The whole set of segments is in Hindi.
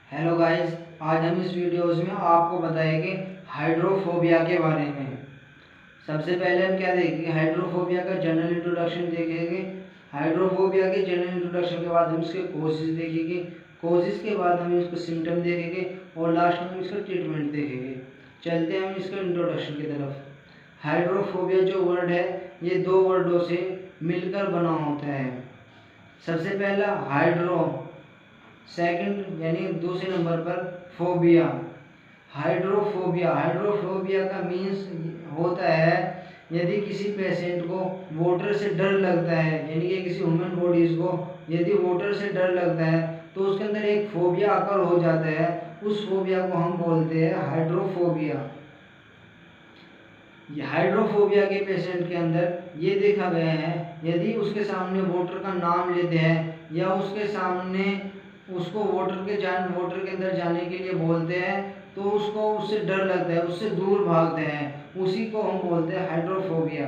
हेलो गाइस, आज हम इस वीडियोस में आपको बताएंगे हाइड्रोफोबिया के बारे में। सबसे पहले हम क्या देखेंगे, हाइड्रोफोबिया का जनरल इंट्रोडक्शन देखेंगे। हाइड्रोफोबिया के जनरल इंट्रोडक्शन के बाद हम इसके कोजेस देखेंगे। कोजेस के बाद हम इसको सिम्टम देखेंगे और लास्ट में हम इसका ट्रीटमेंट देखेंगे। चलते हैं हम इसके इंट्रोडक्शन की तरफ। हाइड्रोफोबिया जो वर्ड है ये दो वर्डों से मिलकर बना होता है। सबसे पहला हाइड्रो, सेकंड यानी दूसरे नंबर पर फोबिया। हाइड्रोफोबिया, हाइड्रोफोबिया का मीन्स होता है यदि किसी पेशेंट को वाटर से डर लगता है, यानी कि किसी ह्यूमन बॉडीज को यदि वाटर से डर लगता है तो उसके अंदर एक फोबिया आकर हो जाता है। उस फोबिया को हम बोलते हैं हाइड्रोफोबिया। हाइड्रोफोबिया के पेशेंट के अंदर ये देखा गया है यदि उसके सामने वाटर का नाम लेते हैं या उसके सामने उसको वाटर के अंदर जाने के लिए बोलते हैं तो उसको उससे डर लगता है, उससे दूर भागते हैं। उसी को हम बोलते हैं हाइड्रोफोबिया।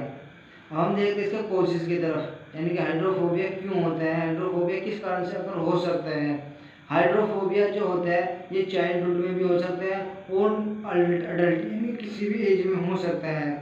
हम देखते हैं इसके कोशिश की तरफ, यानी कि हाइड्रोफोबिया क्यों होता है, हाइड्रोफोबिया किस कारण से अगर हो सकता है। हाइड्रोफोबिया जो होता है ये चाइल्डहुड में भी हो सकता है और अडल्ट यानी किसी भी एज में हो सकता है।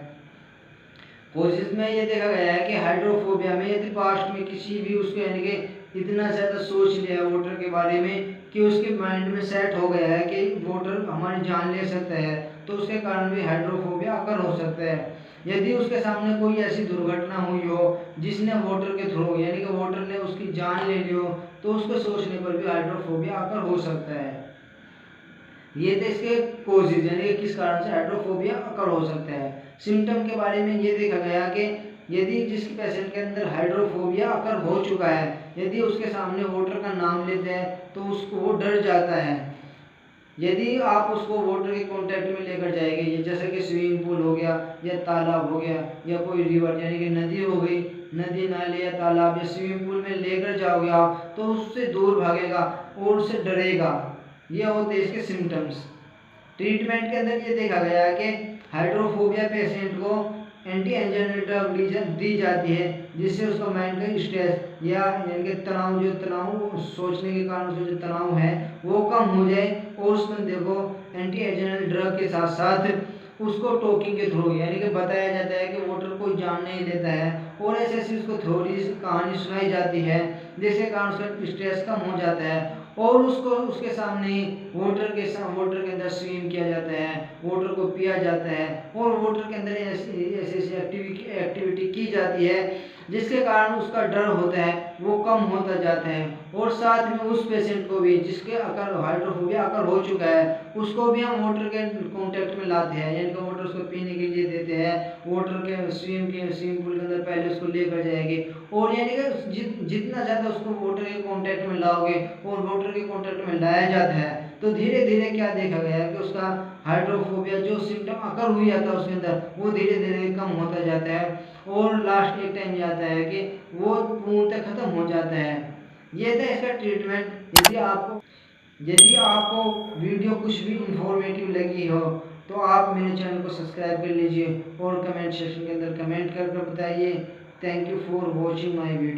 कोशिश में ये देखा गया है कि हाइड्रोफोबिया में यदि पास्ट में किसी भी उसको यानी कि इतना ज़्यादा सोच लिया वाटर के बारे में कि उसके माइंड में सेट हो गया है कि वाटर हमारी जान ले सकता है, तो उसके कारण भी हाइड्रोफोबिया अकर हो सकता है। यदि उसके सामने कोई ऐसी दुर्घटना हुई हो जिसने वाटर के थ्रू यानी कि वाटर ने उसकी जान ले ली हो तो उसको सोचने पर भी हाइड्रोफोबिया अकर हो सकता है। ये थे इसके कोजेज, यानी किस कारण से हाइड्रोफोबिया अकर हो सकता है। सिम्टम के बारे में ये देखा गया कि यदि जिस पेशेंट के अंदर हाइड्रोफोबिया अकर हो चुका है, यदि उसके सामने वाटर का नाम लेते हैं तो उसको वो डर जाता है। यदि आप उसको वाटर के कांटेक्ट में लेकर जाएंगे, ये जैसे कि स्विमिंग पूल हो गया या तालाब हो गया या कोई रिवर यानी कि नदी हो गई, नदी नाले या तालाब या स्विमिंग पूल में लेकर जाओगे आप तो उससे दूर भागेगा और उससे डरेगा। ये होते हैं इसके सिम्टम्स। ट्रीटमेंट के अंदर ये देखा गया है कि हाइड्रोफोबिया पेशेंट को एंटी एंजाइना ड्रग दी जाती है जिससे उसका माइंड का स्ट्रेस या यानी कि तनाव सोचने के कारण से जो तनाव है वो कम हो जाए। और उस बंदे को एंटी एंजाइना ड्रग के साथ साथ उसको टॉकिंग के थ्रू यानी कि बताया जाता है कि वाटर कोई जान नहीं लेता है और ऐसे ऐसी उसको थ्योरी कहानी सुनाई जाती है जिसके कारण उसका स्ट्रेस कम हो जाता है और उसको उसके सामने वाटर के अंदर स्विम किया जाता है, वाटर को पिया जाता है और वाटर के अंदर ऐसी ऐसी एक्टिविटी की जाती है जिसके कारण उसका डर होता है वो कम होता जाता है। और साथ में उस पेशेंट को भी जिसके अकर हाइड्रोफोबिया अकर हो चुका है उसको भी हम वाटर के कांटेक्ट में लाते हैं, यानी कि वाटर उसको पीने के लिए देते हैं। वाटर के स्विमिंग पूल के अंदर पहले उसको लेकर जाएंगे और यानी कि जितना ज़्यादा उसको वाटर के कांटेक्ट में लाओगे और वाटर के कांटेक्ट में लाया जाता है तो धीरे धीरे क्या देखा गया है कि उसका हाइड्रोफोबिया जो सिम्टम अकर हुई जाता है उसके अंदर वो धीरे धीरे कम होता जाता है और लास्ट एक टाइम आता है कि वो पूर्णतः खत्म हो जाता है। ये था इसका ट्रीटमेंट। यदि आपको वीडियो कुछ भी इंफॉर्मेटिव लगी हो तो आप मेरे चैनल को सब्सक्राइब कर लीजिए और कमेंट सेक्शन के अंदर कमेंट कर बताइए। Thank you for watching my video.